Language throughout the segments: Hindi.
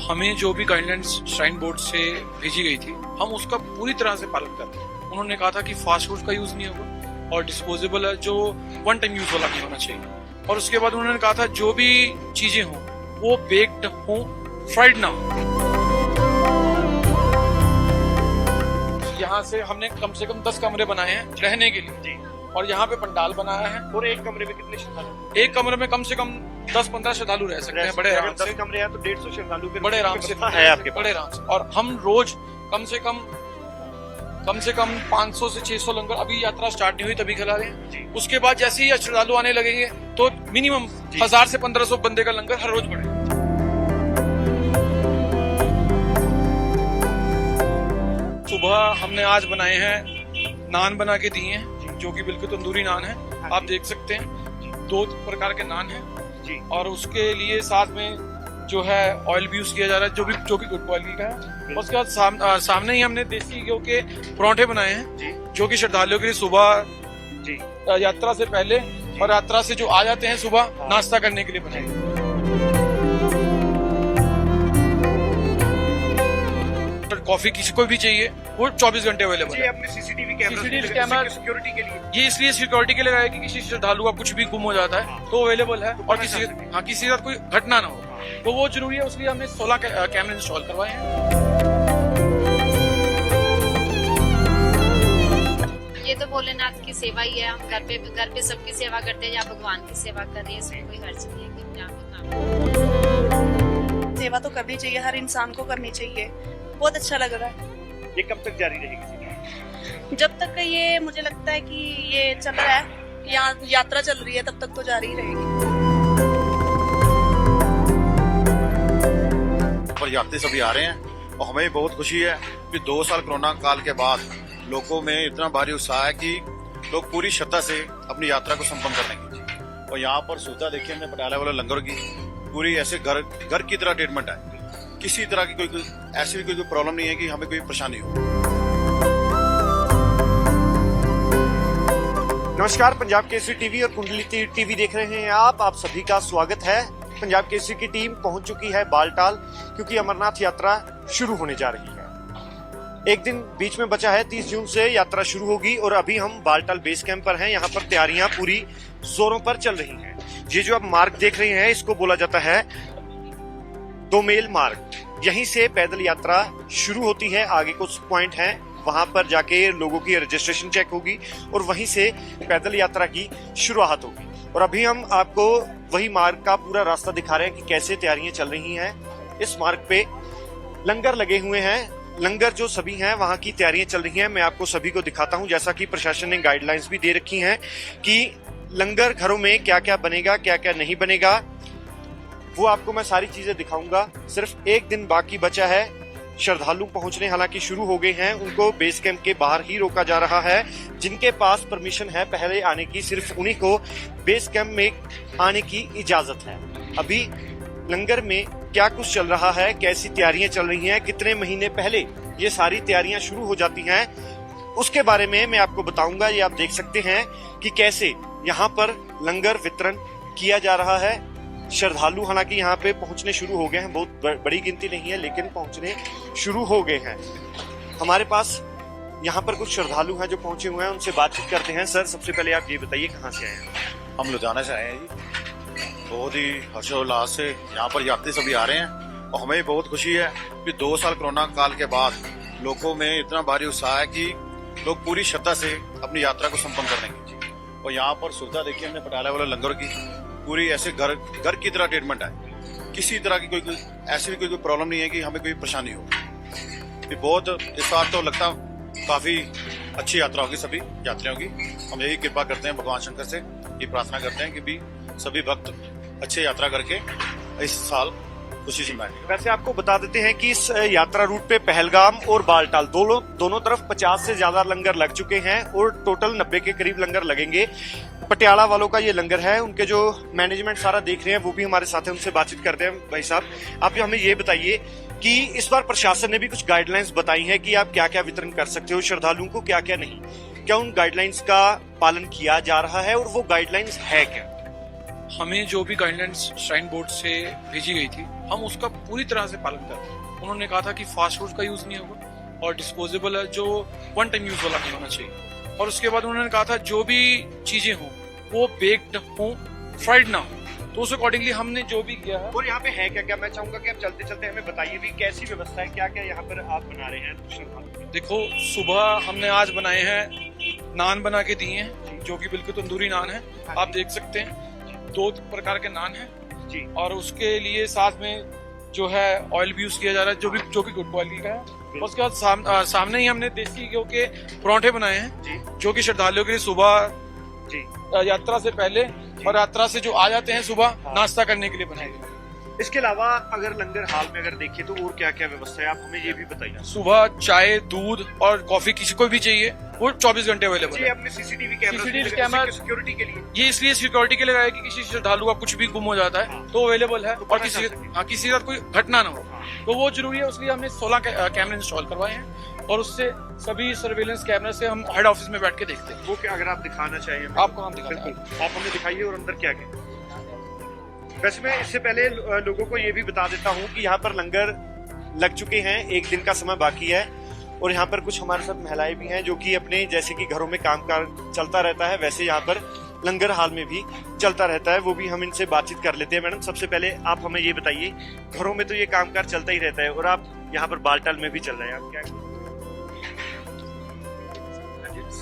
हमें जो भी गाइडलाइंस श्राइन बोर्ड से भेजी गई थी हम उसका पूरी तरह से पालन करते हैं। उन्होंने कहा था कि फास्ट फूड का यूज नहीं होगा और डिस्पोजेबल है जो वन टाइम यूज वाला नहीं होना चाहिए। और उसके बाद उन्होंने कहा था जो भी चीजें हों वो बेक्ड हो, फ्राइड ना हो। यहाँ से हमने कम से कम 10 कमरे बनाए हैं रहने के लिए और यहाँ पे पंडाल बनाया है। और एक कमरे में कितने श्रद्धालु? एक कमरे में कम से कम 10-15 श्रद्धालु रह सकते हैं बड़े आराम से। 10 कमरे हैं तो 150 श्रद्धालु बड़े आराम से है आपके पास। बड़े आराम से। और हम रोज कम से कम 500 से 600 लंगर, अभी यात्रा स्टार्ट नहीं हुई तभी खिला रहे हैं। उसके बाद जैसे ही श्रद्धालु आने लगेंगे तो मिनिमम 1000 से 1500 बंदे का लंगर हर रोज बढ़ेगा। सुबह हमने आज बनाए हैं नान बना के दिए हैं जो कि बिल्कुल तंदूरी नान है। आप देख सकते हैं 2 प्रकार के नान हैं जी। और उसके लिए साथ में जो है ऑयल भी यूज किया जा रहा है जो कि गुड क्वालिटी का है। उसके बाद सामने ही हमने देसी घी के परोंठे बनाए हैं जो कि श्रद्धालुओं के लिए सुबह यात्रा से पहले और यात्रा से जो आ जाते हैं सुबह नाश्ता करने के लिए बनाए हैं। कॉफी किसी को भी चाहिए वो 24 घंटे अवेलेबल है। अपने सीसीटीवी कैमरा सिक्योरिटी के लिए ये इसलिए सिक्योरिटी के लिए है कि किसी श्रद्धालु का कुछ भी गुम हो जाता है तो अवेलेबल है और किसी के साथ कोई घटना ना हो तो वो जरूरी है। उसलिए हमने 16 कैमरे इंस्टॉल करवाए हैं। ये तो भोलेनाथ की सेवा ही है। हम घर पे सबकी सेवा करते हैं या भगवान की सेवा कर रहे हैं, इसमें कोई हर्ज नहीं है कि यहाँ पे काम। सेवा तो करनी चाहिए, हर इंसान को करनी चाहिए। बहुत अच्छा लग रहा है। ये कब तक जारी रहेगी? जब तक ये मुझे लगता है कि ये चल रहा है, यहाँ यात्रा चल रही है तब तक तो जारी ही रहेगी। पर यात्री सभी आ रहे हैं और हमें बहुत खुशी है कि 2 साल कोरोना काल के बाद लोगों में इतना भारी उत्साह है कि लोग पूरी श्रद्धा से अपनी यात्रा को संपन्न कर लेंगे। और यहाँ पर सुविधा देखिए हमने पटाला वाला लंगर की पूरी ऐसे घर की तरह ट्रीटमेंट है। किसी तरह की कोई ऐसी भी कोई प्रॉब्लम नहीं है कि हमें कोई परेशानी हो। नमस्कार, पंजाब केसरी टीवी और कुंडली टीवी देख रहे हैं आप सभी का स्वागत है। पंजाब केसरी की टीम पहुंच चुकी है बालटाल क्योंकि अमरनाथ यात्रा शुरू होने जा रही है। एक दिन बीच में बचा है, 30 जून से यात्रा शुरू होगी और अभी हम बालटाल बेस कैंप पर हैं। यहाँ पर तैयारियां पूरी जोरों पर चल रही हैं। ये जो आप मार्ग देख रहे हैं इसको बोला जाता है दोमेल मार्ग। यहीं से पैदल यात्रा शुरू होती है। आगे कुछ पॉइंट हैं, वहां पर जाके लोगों की रजिस्ट्रेशन चेक होगी और वहीं से पैदल यात्रा की शुरुआत होगी। और अभी हम आपको वही मार्ग का पूरा रास्ता दिखा रहे हैं कि कैसे तैयारियां चल रही हैं। इस मार्ग पे लंगर लगे हुए हैं, लंगर जो सभी हैं वहां की तैयारियां चल रही हैं। मैं आपको सभी को दिखाता हूं, जैसा कि प्रशासन ने गाइडलाइंस भी दे रखी हैं कि लंगर घरों में क्या क्या बनेगा क्या क्या नहीं बनेगा, वो आपको मैं सारी चीजें दिखाऊंगा। सिर्फ एक दिन बाकी बचा है। श्रद्धालु पहुंचने हालांकि शुरू हो गए हैं, उनको बेस कैंप के बाहर ही रोका जा रहा है। जिनके पास परमिशन है पहले आने की, सिर्फ उन्हीं को बेस कैंप में आने की इजाजत है। अभी लंगर में क्या कुछ चल रहा है, कैसी तैयारियां चल रही हैं, कितने महीने पहले ये सारी तैयारियां शुरू हो जाती हैं, उसके बारे में मैं आपको बताऊंगा। ये आप देख सकते हैं कि कैसे यहाँ पर लंगर वितरण किया जा रहा है। श्रद्धालु हालांकि यहाँ पे पहुंचने शुरू हो गए हैं, बहुत बड़ी गिनती नहीं है लेकिन पहुंचने शुरू हो गए हैं। हमारे पास यहाँ पर कुछ श्रद्धालु हैं जो पहुंचे हुए हैं, उनसे बातचीत करते हैं। सर, सबसे पहले आप ये बताइए कहाँ से आए हैं? हम लुधियाना से आए हैं जी। बहुत ही हर्षोल्लास से यहाँ पर यात्री सभी आ रहे हैं और हमें बहुत खुशी है कि 2 साल कोरोना काल के बाद लोगों में इतना भारी उत्साह है कि लोग पूरी श्रद्धा से अपनी यात्रा को संपन्न कर लेंगे। और यहाँ पर सुविधा देखिए हमने पटाला वाला लंगर की पूरी ऐसे घर की तरह ट्रीटमेंट है। किसी तरह की कोई ऐसी भी कोई प्रॉब्लम नहीं है कि हमें कोई परेशानी हो। ये बहुत इस बार तो लगता काफी अच्छी यात्रा होगी सभी यात्रियों की। हम यही कृपा करते हैं भगवान शंकर से, ये प्रार्थना करते हैं कि भी सभी भक्त अच्छे यात्रा करके इस साल खुशी से मनाएंगे। वैसे आपको बता देते हैं कि इस यात्रा रूट पे पहलगाम और बालटाल दोनों तरफ 50 से ज्यादा लंगर लग चुके हैं और टोटल 90 के करीब लंगर लगेंगे। पटियाला वालों का ये लंगर है, उनके जो मैनेजमेंट सारा देख रहे हैं वो भी हमारे साथ है, उनसे बातचीत करते हैं। भाई साहब, आप हमें ये बताइए कि इस बार प्रशासन ने भी कुछ गाइडलाइंस बताई हैं कि आप क्या क्या वितरण कर सकते हो श्रद्धालुओं को, क्या क्या नहीं। क्या उन गाइडलाइंस का पालन किया जा रहा है और वो गाइडलाइंस है क्या? हमें जो भी गाइडलाइंस श्राइन बोर्ड से भेजी गई थी हम उसका पूरी तरह से पालन करते हैं। उन्होंने कहा था कि फास्ट फूड का यूज नहीं होगा और डिस्पोजेबल है जो वन टाइम यूज वाला नहीं होना चाहिए। और उसके बाद उन्होंने कहा था जो भी चीजें हों वो बेक्ड हों, फ्राइड ना हो। तो उस अकॉर्डिंगली हमने जो भी किया है। और यहाँ पे है क्या क्या, मैं चाहूंगा कि आप चलते चलते हमें बताइए भी कैसी व्यवस्था है, क्या क्या यहाँ पर आप बना रहे हैं श्रद्धालुओं के लिए? देखो सुबह हमने आज बनाए हैं नान बना के दिए हैं जो कि बिल्कुल तंदूरी नान है, आप देख सकते हैं 2 प्रकार के नान हैं जी। और उसके लिए साथ में जो है ऑयल भी यूज किया जा रहा है जो कि गुड क्वालिटी का है। उसके बाद सामने ही हमने देसी घी के परोंठे बनाए हैं जी जो कि श्रद्धालुओं के लिए सुबह जी यात्रा से पहले और यात्रा से जो आ जाते हैं सुबह नाश्ता करने के लिए बनाए गए। इसके अलावा अगर लंगर हाल में अगर देखें तो और क्या क्या व्यवस्था है, आप हमें ये भी बताइए। सुबह चाय, दूध और कॉफी किसी को भी चाहिए वो 24 घंटे अवेलेबल जी, है। अपने CCTV camera CCTV camera security के लिए ये इसलिए सिक्योरिटी के लिए लगाया कि किसी श्रद्धालु का कुछ भी गुम हो जाता है तो अवेलेबल है और किसी के साथ कोई घटना ना हो तो वो जरूरी है। उसलिए हमने 16 कैमरे इंस्टॉल करवाए हैं और उससे सभी सर्वेलेंस कैमरा से हम हेड ऑफिस में बैठ के देखते हैं। वो क्या अगर आप दिखाना चाहिए आपको हम दिखाते हैं। बिल्कुल, आप हमें दिखाइए और अंदर क्या क्या। वैसे मैं इससे पहले लोगों को ये भी बता देता हूँ कि यहाँ पर लंगर लग चुके हैं, 1 दिन का समय बाकी है और यहाँ पर कुछ हमारे साथ महिलाएं भी हैं जो कि अपने जैसे कि घरों में कामकाज चलता रहता है वैसे यहाँ पर लंगर हाल में भी चलता रहता है, वो भी हम इनसे बातचीत कर लेते हैं। मैडम सबसे पहले आप हमें ये बताइए, घरों में तो ये कामकाज चलता ही रहता है और आप यहाँ पर बालटाल में भी चल रहे हैं, आप क्या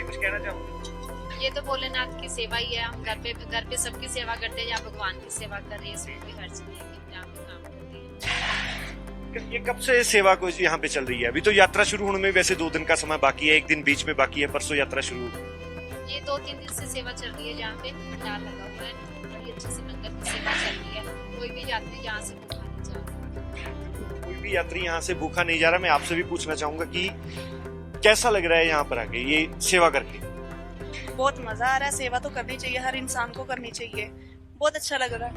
कुछ कहना चाहोगे? ये तो भोलेनाथ की सेवा ही है। हम घर पे सबकी सेवा करते हैं, या भगवान की सेवा कर रहे हैं, इसमें कोई हर्ज नहीं है कि जहाँ पे काम करते हैं। ये कब से सेवा को यहाँ पे चल रही है? अभी तो यात्रा शुरू होने में वैसे 2 दिन का समय बाकी है, 1 दिन बीच में बाकी है, परसों यात्रा शुरू होगी। ये 2-3 दिन से सेवा चल रही है, जहाँ पे पंडाल लगा हुआ है, बड़ी अच्छे से लंगर की सेवा चल रही है। कोई भी यात्री यहाँ से भूखा नहीं जा रहा। कोई भी यात्री यहाँ से भूखा नहीं जा रहा। मैं आपसे भी पूछना चाहूंगा कि कैसा लग रहा है यहाँ पर आके ये सेवा करके? बहुत मजा आ रहा है, सेवा तो करनी चाहिए, हर इंसान को करनी चाहिए, बहुत अच्छा लग रहा है।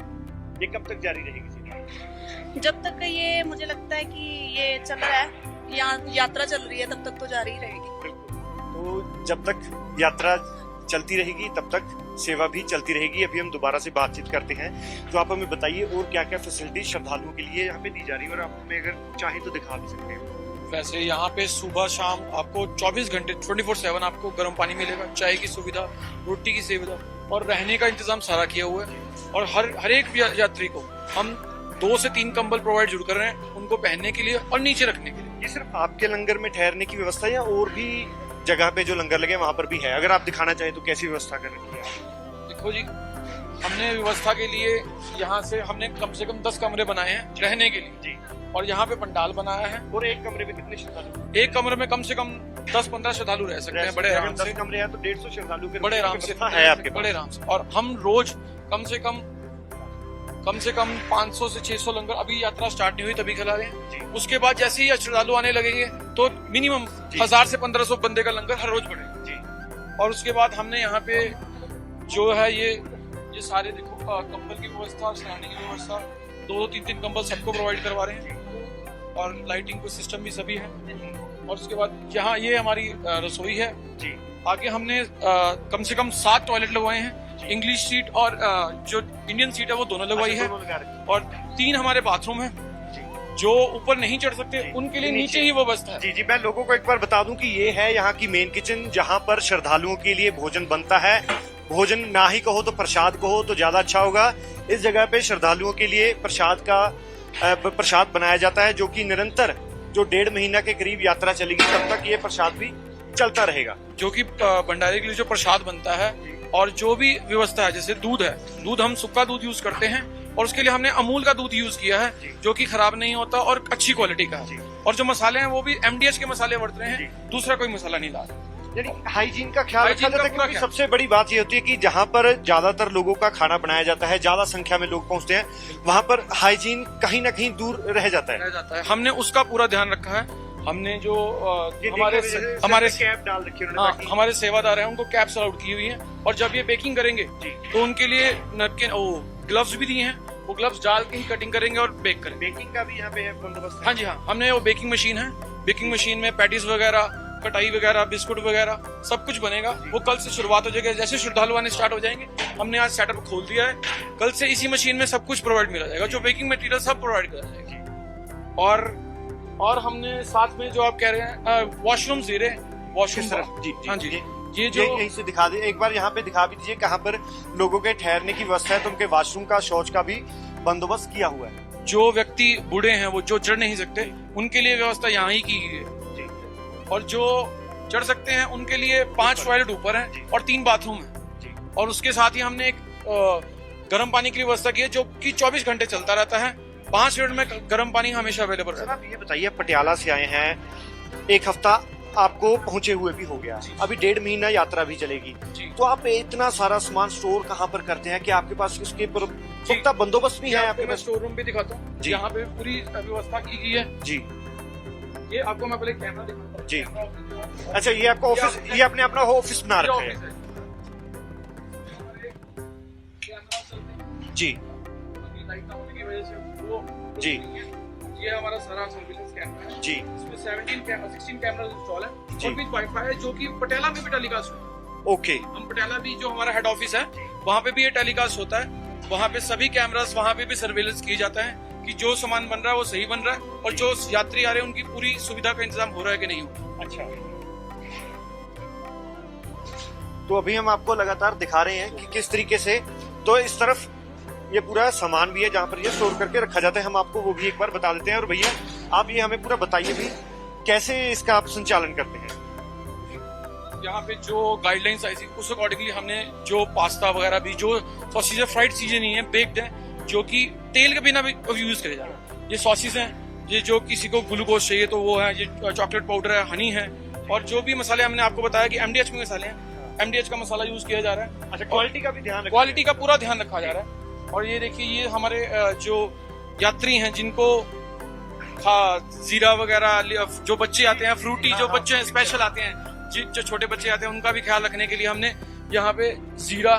ये कब तक जारी रहेगी सेवा? जब तक ये मुझे लगता है कि ये चल रहा है, यहाँ यात्रा चल रही है तब तक तो जारी ही रहेगी। तो जब तक यात्रा चलती रहेगी तब तक सेवा भी चलती रहेगी। अभी हम दोबारा से बातचीत करते हैं, तो आप हमें बताइए और क्या क्या फैसिलिटी श्रद्धालुओं के लिए यहाँ पे दी जा रही है और आप हमें अगर चाहे तो दिखा भी सकते हैं। वैसे यहाँ पे सुबह शाम आपको 24 घंटे 24/7 आपको गर्म पानी मिलेगा, चाय की सुविधा, रोटी की सुविधा और रहने का इंतजाम सारा किया हुआ है। और हर एक यात्री को हम 2 से 3 कंबल प्रोवाइड जरूर कर रहे हैं उनको पहनने के लिए और नीचे रखने के लिए। ये सिर्फ आपके लंगर में ठहरने की व्यवस्था है या और भी जगह पे जो लंगर लगे वहाँ पर भी है? अगर आप दिखाना चाहें तो कैसी व्यवस्था कर रखी है? देखो जी, हमने व्यवस्था के लिए यहाँ से हमने कम से कम 10 कमरे बनाए हैं रहने के लिए जी, और यहाँ पे पंडाल बनाया है। और एक कमरे में कितने श्रद्धालु? एक कमरे में कम से कम 10-15 श्रद्धालु रह सकते हैं बड़े आराम से। 10 कमरे हैं तो 150 श्रद्धालु के बड़े आराम से है आपके पास? बड़े आराम से। और हम रोज कम से कम 500 से 600 लंगर, अभी यात्रा स्टार्ट नहीं हुई तभी खिला रहे हैं। उसके बाद जैसे ही श्रद्धालु आने लगेंगे तो मिनिमम 1000 से 1500 बंदे का लंगर हर रोज बढ़ेगा। और उसके बाद हमने यहाँ पे जो है ये सारे देखो कंबल की व्यवस्था, स्नाने की व्यवस्था, 2-3 कंबल सबको प्रोवाइड करवा रहे हैं और लाइटिंग को सिस्टम भी सभी है। और उसके बाद यहाँ ये हमारी रसोई है जी। आगे हमने कम से कम 7 टॉयलेट लगवाए हैं, इंग्लिश सीट और जो इंडियन सीट है वो दोनों लगवाई है। और 3 हमारे बाथरूम है, जो ऊपर नहीं चढ़ सकते उनके लिए नीचे ही व्यवस्था है। जी जी, मैं लोगों को एक बार बता दूं कि ये है यहाँ की मेन किचन, जहाँ पर श्रद्धालुओं के लिए भोजन बनता है। भोजन ना ही कहो तो प्रसाद कहो तो ज्यादा अच्छा होगा। इस जगह पे श्रद्धालुओं के लिए प्रसाद बनाया जाता है, जो कि निरंतर जो 1.5 महीना के करीब यात्रा चलेगी तब तक ये प्रसाद भी चलता रहेगा। जो कि भंडारे के लिए जो प्रसाद बनता है और जो भी व्यवस्था है, जैसे दूध है, दूध हम सूखा दूध यूज करते हैं और उसके लिए हमने अमूल का दूध यूज किया है जो कि खराब नहीं होता और अच्छी क्वालिटी का है। और जो मसाले हैं वो भी MDH के मसाले बरत रहे हैं, दूसरा कोई मसाला नहीं ला रहे। यानी हाइजीन का ख्याल रखा हाइजीन का जाता है, पूरा क्योंकि सबसे बड़ी बात ये होती है कि जहाँ पर ज्यादातर लोगों का खाना बनाया जाता है, ज्यादा संख्या में लोग पहुंचते हैं, वहाँ पर हाइजीन कहीं ना कहीं दूर रह जाता है। हमने उसका पूरा ध्यान रखा है। हमने जो हमारे कैप डाल रखी है हमारे सेवादार हैं उनको कैप्स अलाउड की हुई है और जब ये बेकिंग करेंगे तो उनके लिए नैपकिन ग्लव्स भी दिए हैं, वो ग्लव्स डाल के ही कटिंग करेंगे और बेक करेंगे। बेकिंग का भी यहाँ पे बंदोबस्त है? हाँ जी हाँ, हमने वो बेकिंग मशीन है, बेकिंग मशीन में पैटीज वगैरह कटाई वगैरह, बिस्कुट वगैरह सब कुछ बनेगा। वो कल से शुरुआत हो जाएगी। जैसे श्रद्धालु आने स्टार्ट हो जाएंगे, हमने आज सेटअप खोल दिया है, कल से इसी मशीन में सब कुछ प्रोवाइड मिला जाएगा, जो बेकिंग मटेरियल सब प्रोवाइड करा जाएगा। और हमने साथ में जो आप कह रहे हैं वॉशरूम्स दे रहे हैं, वॉशरूम जी हाँ जी, ये जो यहीं से दिखा दे, एक बार यहाँ पे दिखा भी दीजिए कहाँ पर लोगों के ठहरने की व्यवस्था है, तो उनके वॉशरूम का, शौच का भी बंदोबस्त किया हुआ है। जो व्यक्ति बूढ़े हैं, वो जो चढ़ नहीं सकते, उनके लिए व्यवस्था यहाँ ही की गई है। और जो चढ़ सकते हैं उनके लिए 5 टॉयलेट ऊपर हैं और 3 बाथरूम हैं। और उसके साथ ही हमने एक गर्म पानी की व्यवस्था की है, जो कि 24 घंटे चलता रहता है। 5 मिनट में गर्म पानी हमेशा अवेलेबल रहता है। आप ये बताइए, पटियाला से आए हैं, 1 हफ्ता आपको पहुंचे हुए भी हो गया, अभी 1.5 महीना यात्रा भी चलेगी, तो आप इतना सारा सामान स्टोर कहाँ पर करते हैं कि आपके पास इसके पुख्ता बंदोबस्त भी है? आपके मैं स्टोर रूम भी दिखाता हूँ, यहाँ पे पूरी व्यवस्था की गई है जी। ये आपको मैं पहले कैमरा दिखाता हूँ जी। अच्छा, ये आपका ऑफिस, ये आपने अपना ऑफिस बना रखा है जी जी। ये हमारा सारा सर्विलेंस कैमरा है जी, इसमें 16 कैमरा इंस्टॉल है और भी वाईफाई है, जो कि पटियाला में भी टेलीकास्ट होता है। ओके। हम पटियाला भी, जो हमारा हेड ऑफिस है, वहाँ पे भी ये टेलीकास्ट होता है। वहाँ पे सभी कैमरास, वहाँ पे भी सर्वेलेंस किया जाता है कि जो सामान बन रहा है वो सही बन रहा है, और जो यात्री आ रहे हैं उनकी पूरी सुविधा का इंतजाम हो रहा है कि नहीं हो रहा। अच्छा, तो अभी हम आपको लगातार दिखा रहे हैं कि किस तरीके से, तो इस तरफ ये पूरा सामान भी है जहाँ पर ये स्टोर करके रखा जाता है, हम आपको वो भी एक बार बता देते हैं। और भैया आप ये हमें पूरा बताइए भी कैसे इसका आप संचालन करते हैं? यहाँ पे जो गाइडलाइंस आई थी उस अकॉर्डिंगली हमने जो पास्ता वगैरह भी, जो सॉसेज फ्राइड चीजें नहीं है, बेक्ड है, जो कि तेल के बिना भी यूज करे जा रहा है। ये सॉसेज हैं, ये जो किसी को ग्लूकोज चाहिए तो वो है, ये चॉकलेट पाउडर है, हनी है, और जो भी मसाले हमने आपको बताया कि MDH में मसाले हैं, MDH का मसाला यूज किया जा रहा है। अच्छा, क्वालिटी का भी ध्यान, क्वालिटी का पूरा ध्यान रखा जा रहा है। और ये देखिए, ये हमारे जो यात्री हैं जिनको जीरा वगैरह, जो बच्चे आते हैं, फ्रूटी जो बच्चे स्पेशल आते हैं, जो छोटे बच्चे आते हैं, उनका भी ख्याल रखने के लिए हमने यहाँ पे जीरा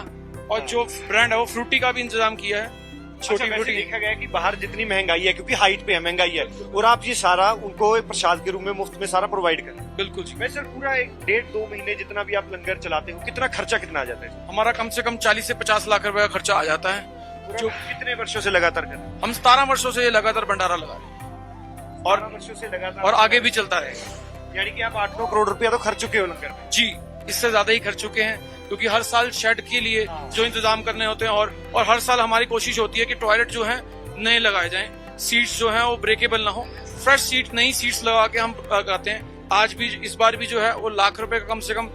और जो ब्रांड है वो फ्रूटी का भी इंतजाम किया है। छोटी वैसे फ्रूटी देखा गया है कि बाहर जितनी महंगाई है, क्योंकि हाइट पे है महंगाई है, और आप ये सारा उनको प्रसाद के रूप में मुफ्त में सारा प्रोवाइड करें। बिल्कुल जी। वैसे पूरा 1.5-2 महीने जितना भी आप लंगर चलाते हो, कितना खर्चा कितना आ जाता है? हमारा कम से कम 40 से 50 लाख रुपए का खर्चा आ जाता है। जो कितने वर्षों से लगातार कर रहे हैं? हम 17 वर्षों से ये लगातार भंडारा लगा रहे हैं, 12 वर्षों से लगातार, और आगे भी चलता रहेगा। यानी कि आप 8-9 करोड़ रुपया तो खर्च चुके हो लंगर में। जी, इससे ज्यादा ही खर्च चुके हैं, क्योंकि हर साल शेड के लिए जो इंतजाम करने होते हैं, और हर साल हमारी कोशिश होती है कि टॉयलेट जो है नए लगाए जाएं, सीट्स जो हैं वो ब्रेकेबल ना हो, फ्रेश सीट, नई सीट्स लगा के हम लगाते हैं। आज भी, इस बार भी जो है वो लाख रुपए का कम से कम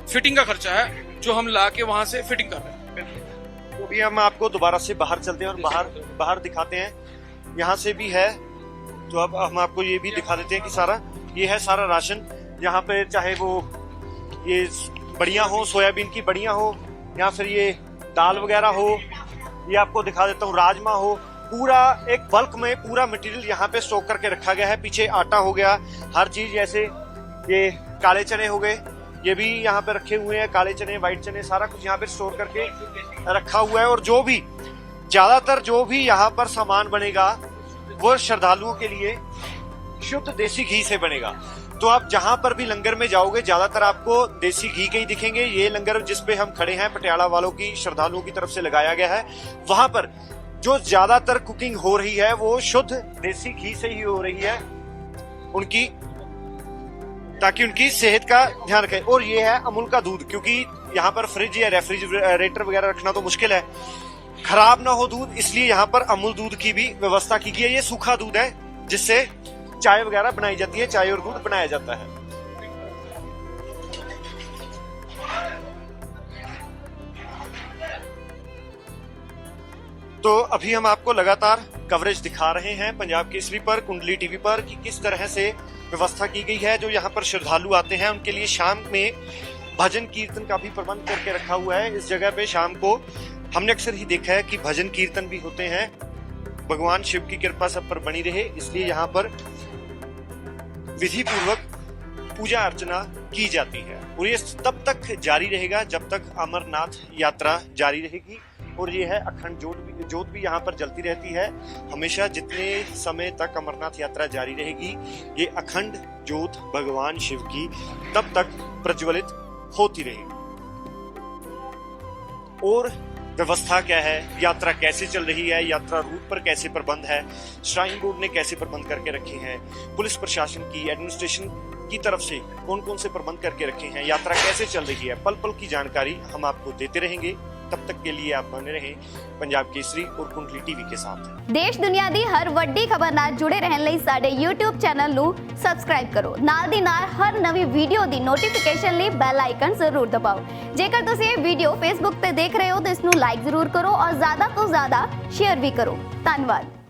फिटिंग का खर्चा है, जो हम ला के वहां से फिटिंग कर रहे हैं। तो भी हम आपको दोबारा से बाहर चलते हैं और बाहर दिखाते हैं, यहाँ से भी है, तो अब हम आपको ये भी दिखा देते हैं कि सारा ये है सारा राशन, यहाँ पे चाहे वो ये बढ़िया हो, सोयाबीन की बढ़िया हो, या फिर ये दाल वगैरह हो, ये आपको दिखा देता हूँ, राजमा हो, पूरा एक बल्क में पूरा मटेरियल यहाँ पे स्टॉक करके रखा गया है। पीछे आटा हो गया, हर चीज, जैसे ये काले चने हो गए, ये भी यहाँ पे रखे हुए हैं, काले चने, व्हाइट चने, सारा कुछ यहाँ पे स्टोर करके रखा हुआ है। और जो भी ज्यादातर जो भी यहाँ पर सामान बनेगा वो श्रद्धालुओं के लिए शुद्ध देसी घी से बनेगा। तो आप जहां पर भी लंगर में जाओगे, ज्यादातर आपको देसी घी के ही दिखेंगे। ये लंगर जिसपे हम खड़े हैं, पटियाला वालों की, श्रद्धालुओं की तरफ से लगाया गया है, वहां पर जो ज्यादातर कुकिंग हो रही है वो शुद्ध देसी घी से ही हो रही है उनकी, ताकि उनकी सेहत का ध्यान रखें। और ये है अमूल का दूध, क्योंकि यहाँ पर फ्रिज या रेफ्रिजरेटर वगैरह रखना तो मुश्किल है, खराब ना हो दूध, इसलिए यहाँ पर अमूल दूध की भी व्यवस्था की गई है। ये सूखा दूध है जिससे चाय वगैरह बनाई जाती है, चाय और दूध बनाया जाता है। तो अभी हम आपको लगातार कवरेज दिखा रहे हैं पंजाब केसरी पर, कुंडली टीवी पर, कि किस तरह से व्यवस्था की गई है। जो यहाँ पर श्रद्धालु आते हैं उनके लिए शाम में भजन कीर्तन का भी प्रबंध करके रखा हुआ है। इस जगह पे शाम को हमने अक्सर ही देखा है कि भजन कीर्तन भी होते हैं। भगवान शिव की कृपा सब पर बनी रहे, इसलिए यहाँ पर विधि पूर्वक पूजा अर्चना की जाती है। और ये तब तक जारी रहेगा जब तक अमरनाथ यात्रा जारी रहेगी। और ये है अखंड जोत भी यहाँ पर जलती रहती है हमेशा। जितने समय तक अमरनाथ यात्रा जारी रहेगी ये अखंड जोत भगवान शिव की तब तक प्रज्वलित होती रहेगी। और व्यवस्था क्या है, यात्रा कैसे चल रही है, यात्रा रूट पर कैसे प्रबंध है, श्राइन बोर्ड ने कैसे प्रबंध करके रखे हैं, पुलिस प्रशासन की एडमिनिस्ट्रेशन की तरफ से कौन कौन से प्रबंध करके रखे हैं, यात्रा कैसे चल रही है, पल पल की जानकारी हम आपको देते रहेंगे। तब तक के लिए आप बने रहें पंजाब केसरी और कुंडली टीवी के साथ। देश दुनिया दी हर वड्डी खबर नाल जुड़े रहने ਲਈ ਸਾਡੇ YouTube ਚੈਨਲ ਨੂੰ ਸਬਸਕ੍ਰਾਈਬ ਕਰੋ। ਨਾਲ ਦੀ ਨਾਲ ਹਰ ਨਵੀਂ ਵੀਡੀਓ ਦੀ ਨੋਟੀਫਿਕੇਸ਼ਨ ਲਈ ਬੈਲ ਆਈਕਨ ਜ਼ਰੂਰ ਦਬਾਓ। ਜੇਕਰ ਤੁਸੀਂ ਇਹ ਵੀਡੀਓ Facebook ਤੇ ਦੇਖ ਰਹੇ ਹੋ ਤਾਂ ਇਸ ਨੂੰ ਲਾਈਕ ਜ਼ਰੂਰ ਕਰੋ ਔਰ ਜ਼ਿਆਦਾ ਤੋਂ ਜ਼ਿਆਦਾ ਸ਼ੇਅਰ ਵੀ ਕਰੋ। ਧੰਨਵਾਦ।